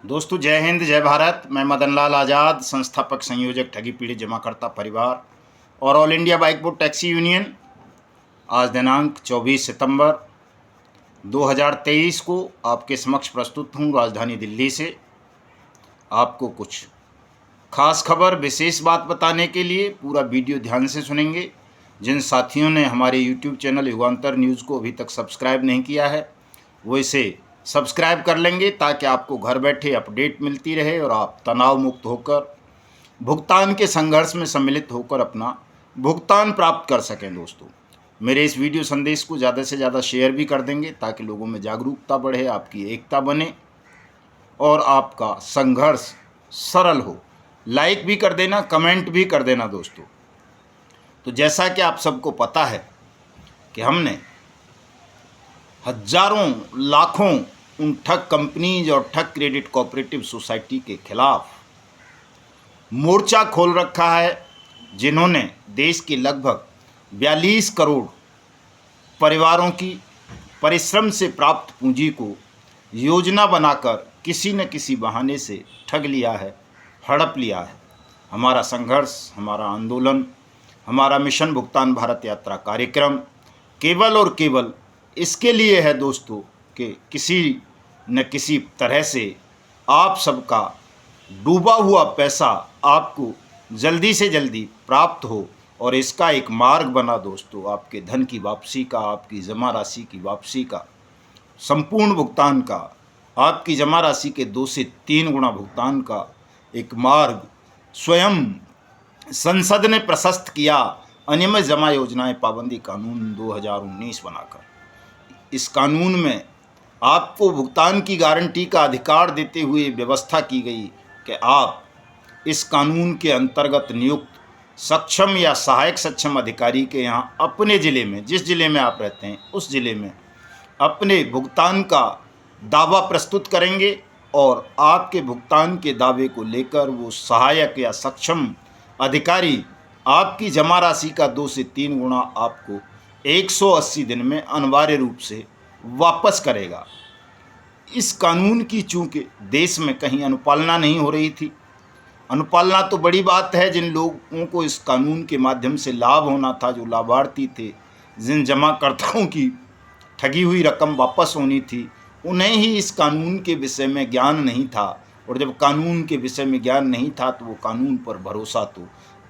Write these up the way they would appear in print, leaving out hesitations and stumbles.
दोस्तों जय हिंद जय भारत। मैं मदन लाल आज़ाद, संस्थापक संयोजक ठगी पीड़ित जमाकर्ता परिवार और all India bike board taxi union. आज दिनांक 24 सितंबर 2023 को आपके समक्ष प्रस्तुत हूँ राजधानी दिल्ली से। आपको कुछ खास खबर, विशेष बात बताने के लिए पूरा वीडियो ध्यान से सुनेंगे। जिन साथियों ने हमारे YouTube चैनल युगांतर न्यूज़ को अभी तक सब्सक्राइब नहीं किया है वो इसे सब्सक्राइब कर लेंगे ताकि आपको घर बैठे अपडेट मिलती रहे और आप तनाव मुक्त होकर भुगतान के संघर्ष में सम्मिलित होकर अपना भुगतान प्राप्त कर सकें। दोस्तों मेरे इस वीडियो संदेश को ज़्यादा से ज़्यादा शेयर भी कर देंगे ताकि लोगों में जागरूकता बढ़े, आपकी एकता बने और आपका संघर्ष सरल हो। लाइक भी कर देना, कमेंट भी कर देना। दोस्तों तो जैसा कि आप सबको पता है कि हमने हजारों लाखों उन ठग कंपनीज और ठग क्रेडिट कोऑपरेटिव सोसाइटी के खिलाफ मोर्चा खोल रखा है, जिन्होंने देश के लगभग 42 करोड़ परिवारों की परिश्रम से प्राप्त पूंजी को योजना बनाकर किसी न किसी बहाने से ठग लिया है, हड़प लिया है। हमारा संघर्ष, हमारा आंदोलन, हमारा मिशन भुगतान भारत यात्रा कार्यक्रम केवल और केवल इसके लिए है दोस्तों कि किसी न किसी तरह से आप सबका डूबा हुआ पैसा आपको जल्दी से जल्दी प्राप्त हो और इसका एक मार्ग बना दोस्तों आपके धन की वापसी का, आपकी जमा राशि की वापसी का, संपूर्ण भुगतान का, आपकी जमा राशि के 2 से 3 गुना भुगतान का एक मार्ग स्वयं संसद ने प्रशस्त किया। अनियमित जमा योजनाएं पाबंदी कानून 2019 बनाकर इस कानून में आपको भुगतान की गारंटी का अधिकार देते हुए व्यवस्था की गई कि आप इस कानून के अंतर्गत नियुक्त सक्षम या सहायक सक्षम अधिकारी के यहाँ अपने ज़िले में, जिस ज़िले में आप रहते हैं उस ज़िले में अपने भुगतान का दावा प्रस्तुत करेंगे और आपके भुगतान के दावे को लेकर वो सहायक या सक्षम अधिकारी आपकी जमा राशि का 2 से 3 गुना आपको 180 दिन में अनिवार्य रूप से वापस करेगा। इस कानून की चूंकि देश में कहीं अनुपालना नहीं हो रही थी, अनुपालना तो बड़ी बात है, जिन लोगों को इस कानून के माध्यम से लाभ होना था, जो लाभार्थी थे, जिन जमाकर्ताओं की ठगी हुई रकम वापस होनी थी, उन्हें ही इस कानून के विषय में ज्ञान नहीं था। और जब कानून के विषय में ज्ञान नहीं था तो वो कानून पर भरोसा तो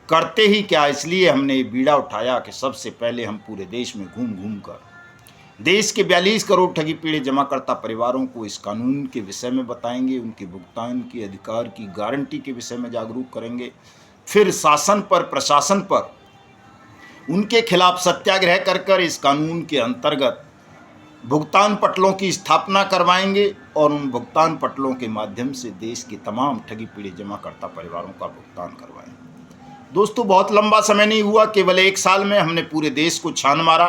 करते ही क्या। इसलिए हमने ये बीड़ा उठाया कि सबसे पहले हम पूरे देश में घूम घूम कर देश के 42 करोड़ ठगी पीड़ित जमाकर्ता परिवारों को इस कानून के विषय में बताएंगे, उनके भुगतान के अधिकार की गारंटी के विषय में जागरूक करेंगे। फिर शासन पर, प्रशासन पर उनके खिलाफ सत्याग्रह कर कर इस कानून के अंतर्गत भुगतान पटलों की स्थापना करवाएंगे और उन भुगतान पटलों के माध्यम से देश के तमाम ठगी पीड़ित जमाकर्ता परिवारों का भुगतान करवाएंगे। दोस्तों बहुत लंबा समय नहीं हुआ, केवल 1 साल में हमने पूरे देश को छान मारा,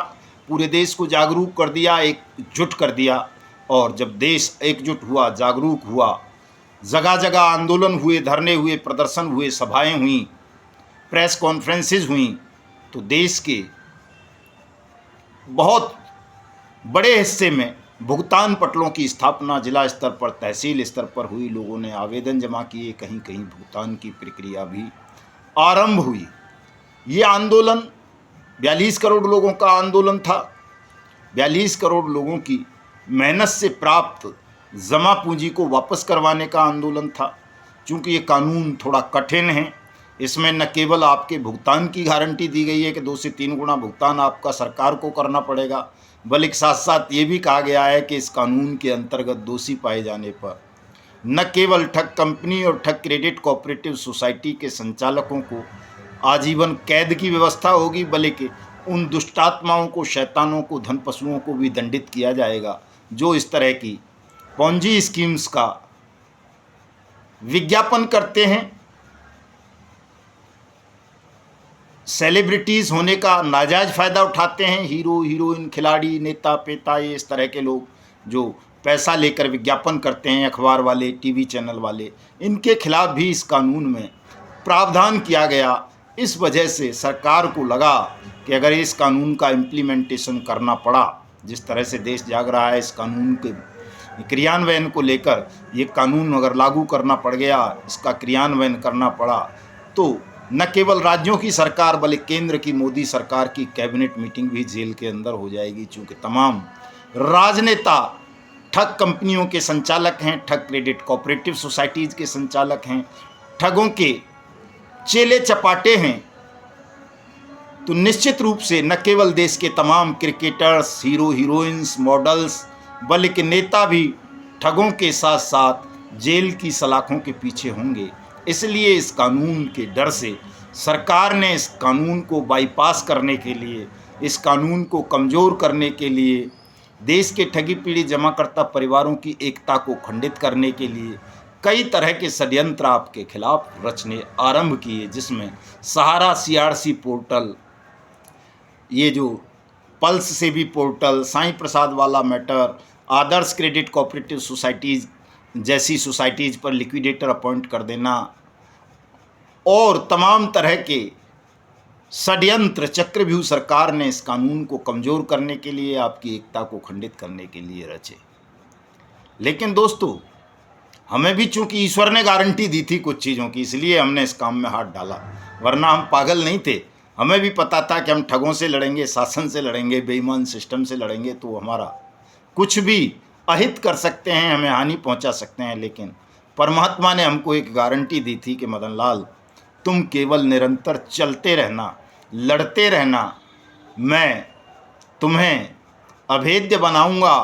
पूरे देश को जागरूक कर दिया, एकजुट कर दिया। और जब देश एकजुट हुआ, जागरूक हुआ, जगह जगह आंदोलन हुए, धरने हुए, प्रदर्शन हुए, सभाएं हुई, प्रेस कॉन्फ्रेंसेज हुई, तो देश के बहुत बड़े हिस्से में भुगतान पटलों की स्थापना जिला स्तर पर, तहसील स्तर पर हुई। लोगों ने आवेदन जमा किए, कहीं कहीं भुगतान की प्रक्रिया भी आरंभ हुई। ये आंदोलन 42 करोड़ लोगों का आंदोलन था। 42 करोड़ लोगों की मेहनत से प्राप्त जमा पूंजी को वापस करवाने का आंदोलन था। चूँकि ये कानून थोड़ा कठिन है, इसमें न केवल आपके भुगतान की गारंटी दी गई है कि 2 से 3 गुना भुगतान आपका सरकार को करना पड़ेगा, बल्कि साथ साथ ये भी कहा गया है कि इस कानून के अंतर्गत दोषी पाए जाने पर न केवल ठग कंपनी और ठग क्रेडिट कोऑपरेटिव सोसाइटी के संचालकों को आजीवन कैद की व्यवस्था होगी, बल्कि उन दुष्टात्माओं को, शैतानों को, धन पशुओं को भी दंडित किया जाएगा जो इस तरह की पॉन्जी स्कीम्स का विज्ञापन करते हैं। सेलिब्रिटीज़ होने का नाजायज़ फ़ायदा उठाते हैं, हीरो हीरोइन, खिलाड़ी, नेता पेता, ये इस तरह के लोग जो पैसा लेकर विज्ञापन करते हैं, अखबार वाले, टीवी चैनल वाले, इनके खिलाफ भी इस कानून में प्रावधान किया गया। इस वजह से सरकार को लगा कि अगर इस कानून का इम्प्लीमेंटेशन करना पड़ा, जिस तरह से देश जाग रहा है, इस कानून के क्रियान्वयन को लेकर ये कानून अगर लागू करना पड़ गया, इसका क्रियान्वयन करना पड़ा, तो न केवल राज्यों की सरकार बल्कि केंद्र की मोदी सरकार की कैबिनेट मीटिंग भी जेल के अंदर हो जाएगी, चूँकि तमाम राजनेता ठग कंपनियों के संचालक हैं, ठग क्रेडिट कोऑपरेटिव सोसाइटीज़ के संचालक हैं, ठगों के चेले चपाटे हैं। तो निश्चित रूप से न केवल देश के तमाम क्रिकेटर्स, हीरो हीरोइंस, मॉडल्स बल्कि नेता भी ठगों के साथ साथ जेल की सलाखों के पीछे होंगे। इसलिए इस कानून के डर से सरकार ने इस कानून को बाईपास करने के लिए, इस कानून को कमज़ोर करने के लिए, देश के ठगी पीड़ित जमाकर्ता परिवारों की एकता को खंडित करने के लिए कई तरह के षड्यंत्र आपके खिलाफ रचने आरंभ किए, जिसमें सहारा CRC पोर्टल, ये जो पल्स से भी पोर्टल, साईं प्रसाद वाला मैटर, आदर्श क्रेडिट कोऑपरेटिव सोसाइटीज़ जैसी सोसाइटीज़ पर लिक्विडेटर अपॉइंट कर देना और तमाम तरह के षड्यंत्र चक्रव्यूह सरकार ने इस कानून को कमज़ोर करने के लिए, आपकी एकता को खंडित करने के लिए रचे। लेकिन दोस्तों, हमें भी चूंकि ईश्वर ने गारंटी दी थी कुछ चीज़ों की, इसलिए हमने इस काम में हाथ डाला, वरना हम पागल नहीं थे। हमें भी पता था कि हम ठगों से लड़ेंगे, शासन से लड़ेंगे, बेईमान सिस्टम से लड़ेंगे तो हमारा कुछ भी अहित कर सकते हैं, हमें हानि पहुंचा सकते हैं। लेकिन परमात्मा ने हमको एक गारंटी दी थी कि मदन लाल, तुम केवल निरंतर चलते रहना, लड़ते रहना, मैं तुम्हें अभेद्य बनाऊंगा,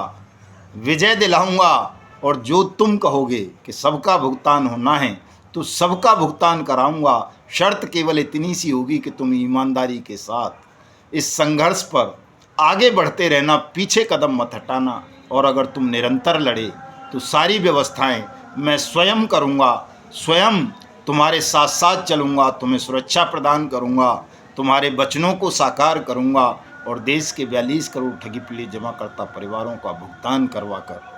विजय दिलाऊंगा, और जो तुम कहोगे कि सबका भुगतान होना है तो सबका भुगतान कराऊंगा। शर्त केवल इतनी सी होगी कि तुम ईमानदारी के साथ इस संघर्ष पर आगे बढ़ते रहना, पीछे कदम मत हटाना, और अगर तुम निरंतर लड़े तो सारी व्यवस्थाएं मैं स्वयं करूंगा, स्वयं तुम्हारे साथ साथ चलूंगा, तुम्हें सुरक्षा प्रदान करूंगा, तुम्हारे वचनों को साकार करूंगा और देश के 42 करोड़ ठगी पीड़ित जमाकर्ता परिवारों का भुगतान करवाकर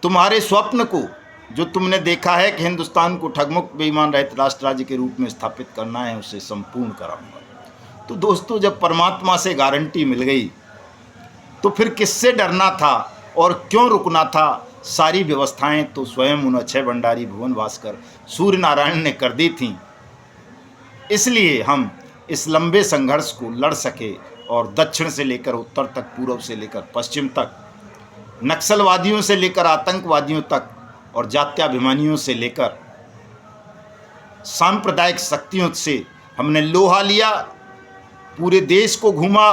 तुम्हारे स्वप्न को, जो तुमने देखा है कि हिंदुस्तान को ठगमुक्त बेईमान रहित राष्ट्र राज्य के रूप में स्थापित करना है, उसे संपूर्ण कराऊंगा। तो दोस्तों, जब परमात्मा से गारंटी मिल गई तो फिर किससे डरना था और क्यों रुकना था? सारी व्यवस्थाएं तो स्वयं उन अक्षय भंडारी, भुवन भास्कर, सूर्य नारायण ने कर दी थीं। इसलिए हम इस लंबे संघर्ष को लड़ सके और दक्षिण से लेकर उत्तर तक, पूर्व से लेकर पश्चिम तक, नक्सलवादियों से लेकर आतंकवादियों तक और जात्याभिमानियों से लेकर सांप्रदायिक शक्तियों से हमने लोहा लिया, पूरे देश को घूमा,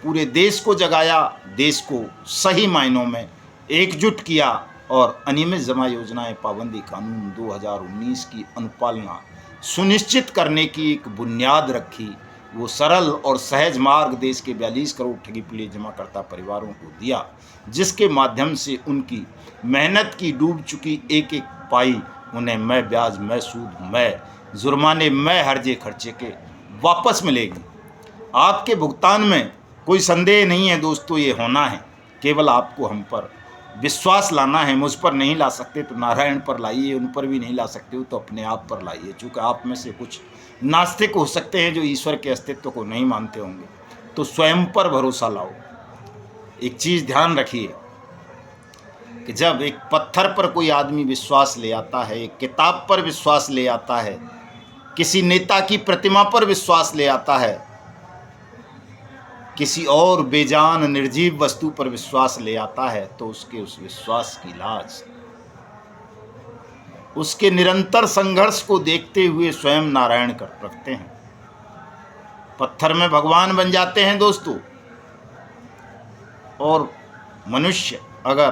पूरे देश को जगाया, देश को सही मायनों में एकजुट किया और अनियमित जमा योजनाएं पाबंदी कानून 2019 की अनुपालना सुनिश्चित करने की एक बुनियाद रखी। वो सरल और सहज मार्ग देश के 42 करोड़ ठगी पीड़ित जमाकर्ता परिवारों को दिया, जिसके माध्यम से उनकी मेहनत की डूब चुकी एक एक पाई उन्हें मैं ब्याज, मैं सूद, मैं जुर्माने, मैं हर्जे खर्चे के वापस मिलेगी। आपके भुगतान में कोई संदेह नहीं है दोस्तों, ये होना है। केवल आपको हम पर विश्वास लाना है। मुझ पर नहीं ला सकते तो नारायण पर लाइए, उन पर भी नहीं ला सकते हो तो अपने आप पर लाइए। चूँकि आप में से कुछ नास्तिक हो सकते हैं जो ईश्वर के अस्तित्व को नहीं मानते होंगे, तो स्वयं पर भरोसा लाओ। एक चीज़ ध्यान रखिए कि जब एक पत्थर पर कोई आदमी विश्वास ले आता है, एक किताब पर विश्वास ले आता है, किसी नेता की प्रतिमा पर विश्वास ले आता है, किसी और बेजान निर्जीव वस्तु पर विश्वास ले आता है, तो उसके उस विश्वास की लाज, उसके निरंतर संघर्ष को देखते हुए स्वयं नारायण कर रखते हैं। पत्थर में भगवान बन जाते हैं दोस्तों। और मनुष्य अगर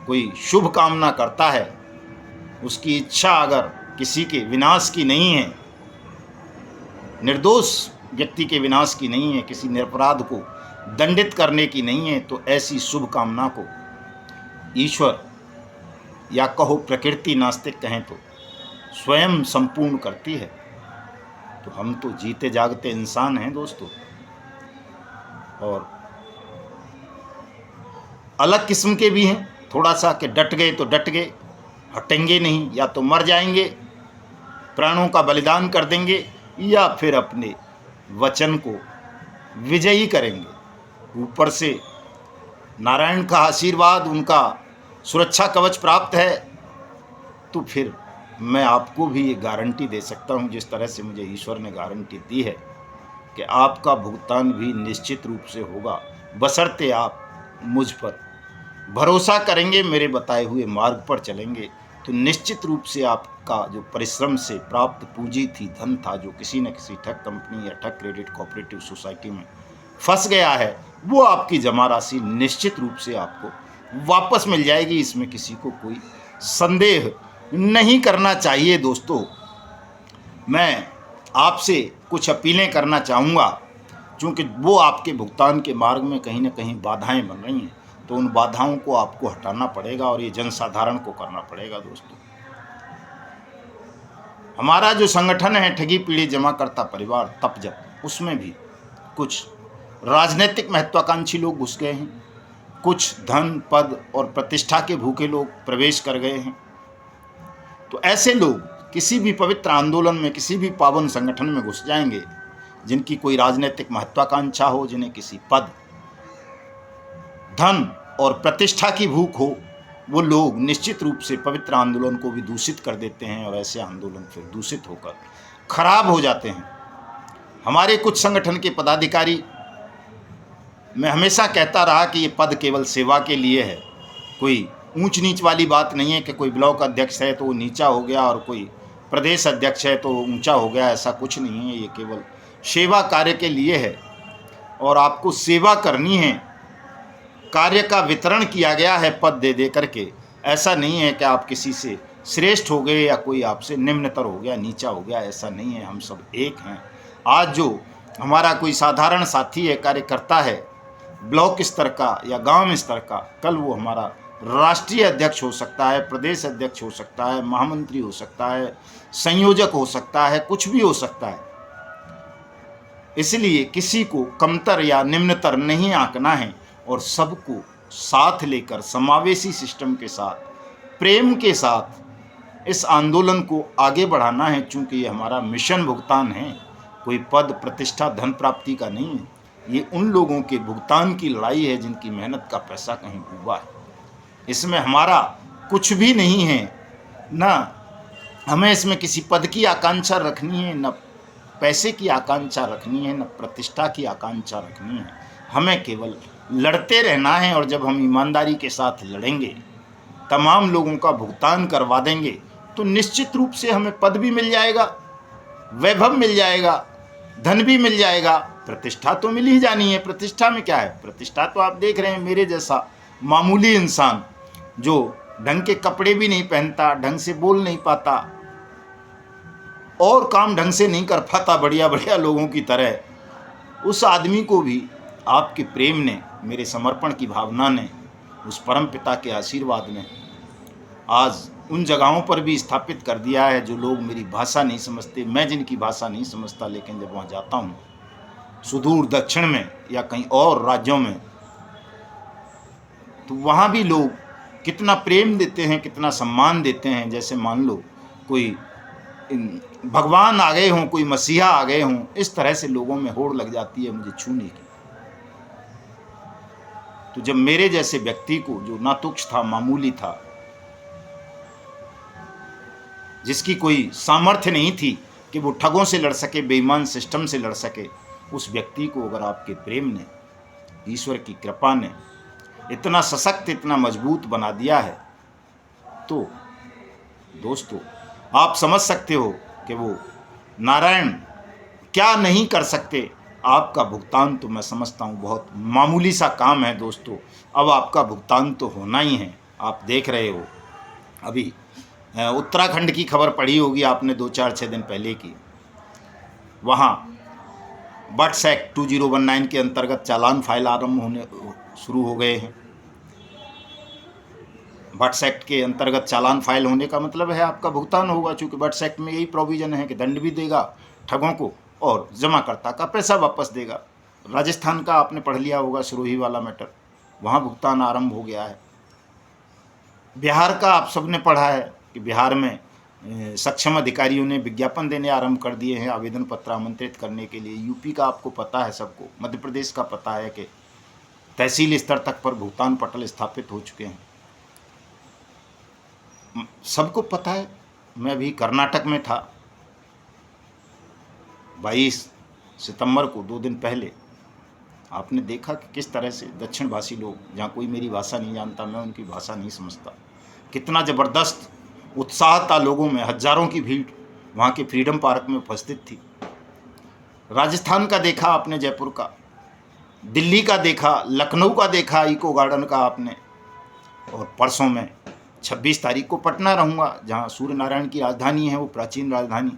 कोई शुभ कामना करता है, उसकी इच्छा अगर किसी के विनाश की नहीं है, निर्दोष व्यक्ति के विनाश की नहीं है, किसी निरपराध को दंडित करने की नहीं है, तो ऐसी शुभ कामना को ईश्वर या कहो प्रकृति, नास्तिक कहें तो, स्वयं संपूर्ण करती है। तो हम तो जीते जागते इंसान हैं दोस्तों, और अलग किस्म के भी हैं। थोड़ा सा कि डट गए तो डट गए, हटेंगे नहीं, या तो मर जाएंगे, प्राणों का बलिदान कर देंगे, या फिर अपने वचन को विजयी करेंगे। ऊपर से नारायण का आशीर्वाद, उनका सुरक्षा कवच प्राप्त है, तो फिर मैं आपको भी ये गारंटी दे सकता हूँ, जिस तरह से मुझे ईश्वर ने गारंटी दी है कि आपका भुगतान भी निश्चित रूप से होगा, बशर्ते आप मुझ पर भरोसा करेंगे, मेरे बताए हुए मार्ग पर चलेंगे, तो निश्चित रूप से आपका जो परिश्रम से प्राप्त पूंजी थी, धन था, जो किसी न किसी ठग कंपनी या ठग क्रेडिट कोऑपरेटिव सोसाइटी में फंस गया है, वो आपकी जमा राशि निश्चित रूप से आपको वापस मिल जाएगी। इसमें किसी को कोई संदेह नहीं करना चाहिए। दोस्तों, मैं आपसे कुछ अपीलें करना चाहूँगा, क्योंकि वो आपके भुगतान के मार्ग में कहीं ना कहीं बाधाएं बन रही हैं, तो उन बाधाओं को आपको हटाना पड़ेगा और ये जनसाधारण को करना पड़ेगा। दोस्तों, हमारा जो संगठन है ठगी पीड़ित जमाकर्ता परिवार तपजप, उसमें भी कुछ राजनीतिक महत्वाकांक्षी लोग घुस गए हैं, कुछ धन पद और प्रतिष्ठा के भूखे लोग प्रवेश कर गए हैं। तो ऐसे लोग किसी भी पवित्र आंदोलन में, किसी भी पावन संगठन में घुस जाएंगे, जिनकी कोई राजनीतिक महत्वाकांक्षा हो, जिन्हें किसी पद, धन और प्रतिष्ठा की भूख हो, वो लोग निश्चित रूप से पवित्र आंदोलन को भी दूषित कर देते हैं और ऐसे आंदोलन फिर दूषित होकर खराब हो जाते हैं। हमारे कुछ संगठन के पदाधिकारी, मैं हमेशा कहता रहा कि ये पद केवल सेवा के लिए है, कोई ऊंच नीच वाली बात नहीं है कि कोई ब्लॉक अध्यक्ष है तो वो नीचा हो गया और कोई प्रदेश अध्यक्ष है तो ऊंचा हो गया, ऐसा कुछ नहीं है। ये केवल सेवा कार्य के लिए है और आपको सेवा करनी है। कार्य का वितरण किया गया है पद दे दे करके, ऐसा नहीं है कि आप किसी से श्रेष्ठ हो गए या कोई आपसे निम्नतर हो गया, नीचा हो गया, ऐसा नहीं है। हम सब एक हैं। आज जो हमारा कोई साधारण साथी है, कार्यकर्ता है, ब्लॉक स्तर का या गांव स्तर का, कल वो हमारा राष्ट्रीय अध्यक्ष हो सकता है, प्रदेश अध्यक्ष हो सकता है, महामंत्री हो सकता है, संयोजक हो सकता है, कुछ भी हो सकता है। इसलिए किसी को कमतर या निम्नतर नहीं आंकना है और सबको साथ लेकर समावेशी सिस्टम के साथ, प्रेम के साथ इस आंदोलन को आगे बढ़ाना है। चूंकि ये हमारा मिशन भुगतान है, कोई पद प्रतिष्ठा धन प्राप्ति का नहीं है। ये उन लोगों के भुगतान की लड़ाई है जिनकी मेहनत का पैसा कहीं डूबा है। इसमें हमारा कुछ भी नहीं है, ना हमें इसमें किसी पद की आकांक्षा रखनी है, न पैसे की आकांक्षा रखनी है, न प्रतिष्ठा की आकांक्षा रखनी है। हमें केवल लड़ते रहना है और जब हम ईमानदारी के साथ लड़ेंगे, तमाम लोगों का भुगतान करवा देंगे, तो निश्चित रूप से हमें पद भी मिल जाएगा, वैभव मिल जाएगा, धन भी मिल जाएगा, प्रतिष्ठा तो मिल ही जानी है। प्रतिष्ठा में क्या है? प्रतिष्ठा तो आप देख रहे हैं, मेरे जैसा मामूली इंसान जो ढंग के कपड़े भी नहीं पहनता, ढंग से बोल नहीं पाता और काम ढंग से नहीं कर पाता बढ़िया बढ़िया लोगों की तरह, उस आदमी को भी आपके प्रेम ने, मेरे समर्पण की भावना ने, उस परम पिता के आशीर्वाद ने आज उन जगहों पर भी स्थापित कर दिया है जो लोग मेरी भाषा नहीं समझते, मैं जिनकी भाषा नहीं समझता, लेकिन जब वहाँ जाता हूँ सुदूर दक्षिण में या कहीं और राज्यों में, तो वहाँ भी लोग कितना प्रेम देते हैं, कितना सम्मान देते हैं। जैसे मान लो कोई भगवान आ गए हों, कोई मसीहा आ गए हों, इस तरह से लोगों में होड़ लग जाती है मुझे छूने की। तो जब मेरे जैसे व्यक्ति को, जो नातुक्ष था, मामूली था, जिसकी कोई सामर्थ्य नहीं थी कि वो ठगों से लड़ सके, बेईमान सिस्टम से लड़ सके, उस व्यक्ति को अगर आपके प्रेम ने, ईश्वर की कृपा ने इतना सशक्त, इतना मजबूत बना दिया है, तो दोस्तों आप समझ सकते हो कि वो नारायण क्या नहीं कर सकते। आपका भुगतान तो मैं समझता हूँ बहुत मामूली सा काम है। दोस्तों, अब आपका भुगतान तो होना ही है। आप देख रहे हो, अभी उत्तराखंड की खबर पढ़ी होगी आपने 2-4-6 दिन पहले की। वहाँ बट्स एक्ट 2019 के अंतर्गत चालान फाइल आरंभ होने शुरू हो गए हैं। बट्स एक्ट के अंतर्गत चालान फाइल होने का मतलब है आपका भुगतान होगा, चूँकि बट्स एक्ट में यही प्रोविज़न है कि दंड भी देगा ठगों को और जमाकर्ता का पैसा वापस देगा। राजस्थान का आपने पढ़ लिया होगा, सिरोही वाला मैटर, वहाँ भुगतान आरंभ हो गया है। बिहार का आप सबने पढ़ा है कि बिहार में सक्षम अधिकारियों ने विज्ञापन देने आरंभ कर दिए हैं आवेदन पत्र आमंत्रित करने के लिए। यूपी का आपको पता है सबको, मध्य प्रदेश का पता है कि तहसील स्तर तक पर भुगतान पटल स्थापित हो चुके हैं। सबको पता है, मैं अभी कर्नाटक में था 22 सितंबर को, 2 दिन पहले। आपने देखा कि किस तरह से दक्षिण भाषी लोग, जहाँ कोई मेरी भाषा नहीं जानता, मैं उनकी भाषा नहीं समझता, कितना ज़बरदस्त उत्साह था लोगों में। हजारों की भीड़ वहाँ के फ्रीडम पार्क में उपस्थित थी। राजस्थान का देखा आपने, जयपुर का, दिल्ली का देखा, लखनऊ का देखा, इको गार्डन का आपने। और परसों में 26 तारीख को पटना रहूँगा, जहाँ सूर्य नारायण की राजधानी है, वो प्राचीन राजधानी।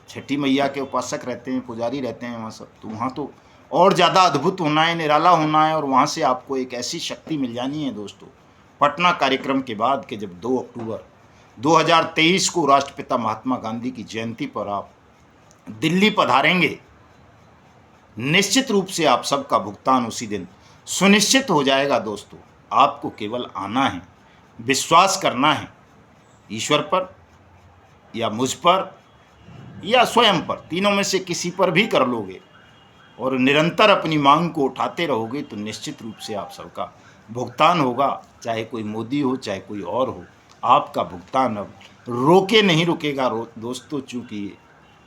छठी मैया के उपासक रहते हैं, पुजारी रहते हैं वहाँ सब, तो वहाँ तो और ज़्यादा अद्भुत होना है, निराला होना है। और वहाँ से आपको एक ऐसी शक्ति मिल जानी है दोस्तों, पटना कार्यक्रम के बाद, कि जब 2 अक्टूबर 2023 को राष्ट्रपिता महात्मा गांधी की जयंती पर आप दिल्ली पधारेंगे, निश्चित रूप से आप सबका भुगतान उसी दिन सुनिश्चित हो जाएगा दोस्तों। आपको केवल आना है, विश्वास करना है ईश्वर पर या मुझ पर या स्वयं पर, तीनों में से किसी पर भी कर लोगे और निरंतर अपनी मांग को उठाते रहोगे तो निश्चित रूप से आप सबका भुगतान होगा। चाहे कोई मोदी हो, चाहे कोई और हो, आपका भुगतान अब रोके नहीं रुकेगा दोस्तों, चूँकि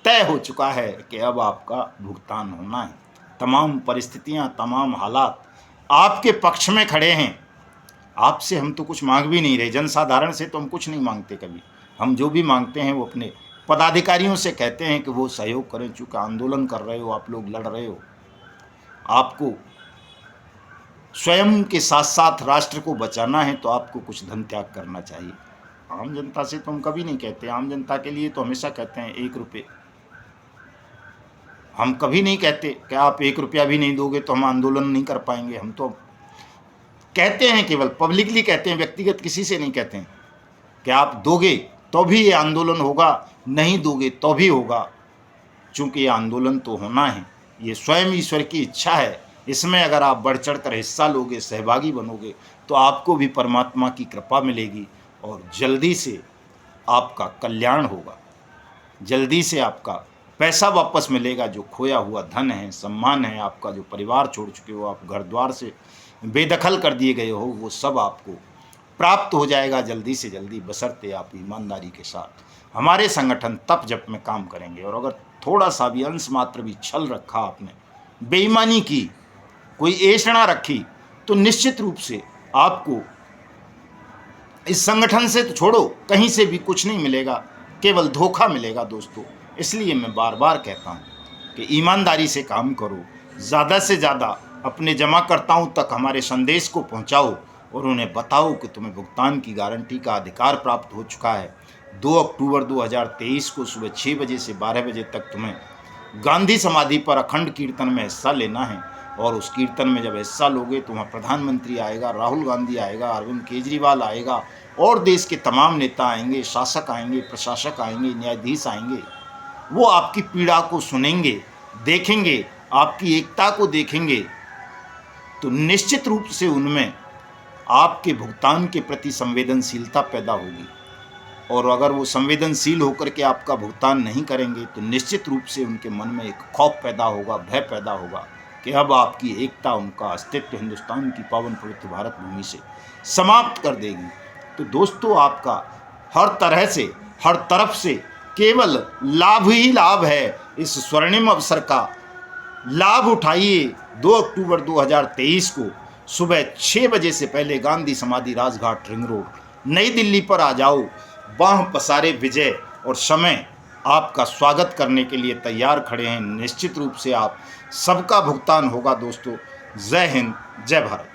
तय हो चुका है कि अब आपका भुगतान होना है। तमाम परिस्थितियां, तमाम हालात आपके पक्ष में खड़े हैं। आपसे हम तो कुछ मांग भी नहीं रहे, जनसाधारण से तो हम कुछ नहीं मांगते कभी। हम जो भी मांगते हैं वो अपने पदाधिकारियों से कहते हैं कि वो सहयोग करें, चूँकि आंदोलन कर रहे हो, आप लोग लड़ रहे हो, आपको स्वयं के साथ साथ राष्ट्र को बचाना है, तो आपको कुछ धन त्याग करना चाहिए। आम जनता से तो हम कभी नहीं कहते, आम जनता के लिए तो हमेशा कहते हैं 1 रुपये। हम कभी नहीं कहते कि आप 1 रुपया भी नहीं दोगे तो हम आंदोलन नहीं कर पाएंगे। हम तो कहते हैं, केवल पब्लिकली कहते हैं, व्यक्तिगत किसी से नहीं कहते हैं कि आप दोगे तो भी ये आंदोलन होगा, नहीं दोगे तो भी होगा। चूँकि ये आंदोलन तो होना है, ये स्वयं ईश्वर की इच्छा है। इसमें अगर आप बढ़ चढ़ कर हिस्सा लोगे, सहभागी बनोगे, तो आपको भी परमात्मा की कृपा मिलेगी और जल्दी से आपका कल्याण होगा, जल्दी से आपका पैसा वापस मिलेगा। जो खोया हुआ धन है, सम्मान है, आपका जो परिवार छोड़ चुके हो, आप घर द्वार से बेदखल कर दिए गए हो, वो सब आपको प्राप्त हो जाएगा जल्दी से जल्दी, बशर्ते आप ईमानदारी के साथ हमारे संगठन तप जप में काम करेंगे। और अगर थोड़ा सा भी अंश मात्र भी छल रखा आपने, बेईमानी की, कोई ऐषणा रखी, तो निश्चित रूप से आपको इस संगठन से तो छोड़ो, कहीं से भी कुछ नहीं मिलेगा, केवल धोखा मिलेगा दोस्तों। इसलिए मैं बार बार कहता हूँ कि ईमानदारी से काम करो, ज़्यादा से ज़्यादा अपने जमाकर्ताओं तक हमारे संदेश को पहुँचाओ और उन्हें बताओ कि तुम्हें भुगतान की गारंटी का अधिकार प्राप्त हो चुका है। 2 अक्टूबर 2023 को सुबह 6 बजे से 12 बजे तक तुम्हें गांधी समाधि पर अखंड कीर्तन में हिस्सा लेना है। और उस कीर्तन में जब हिस्सा लोगे तो वहाँ प्रधानमंत्री आएगा, राहुल गांधी आएगा, अरविंद केजरीवाल आएगा और देश के तमाम नेता आएंगे, शासक आएंगे, प्रशासक आएंगे, न्यायाधीश आएंगे। वो आपकी पीड़ा को सुनेंगे, देखेंगे, आपकी एकता को देखेंगे, तो निश्चित रूप से उनमें आपके भुगतान के प्रति संवेदनशीलता पैदा होगी। और अगर वो संवेदनशील होकर के आपका भुगतान नहीं करेंगे तो निश्चित रूप से उनके मन में एक खौफ पैदा होगा, भय पैदा होगा कि अब आपकी एकता, उनका अस्तित्व हिंदुस्तान की पावन पवित्र भारत भूमि से समाप्त कर देगी। तो दोस्तों, आपका हर तरह से, हर तरफ से केवल लाभ ही लाभ है। इस स्वर्णिम अवसर का लाभ उठाइए। 2 अक्टूबर 2023 को सुबह 6 बजे से पहले गांधी समाधि, राजघाट, रिंग रोड, नई दिल्ली पर आ जाओ। बाह पसारे विजय और समय आपका स्वागत करने के लिए तैयार खड़े हैं। निश्चित रूप से आप सबका भुगतान होगा दोस्तों। जय हिंद, जय भारत।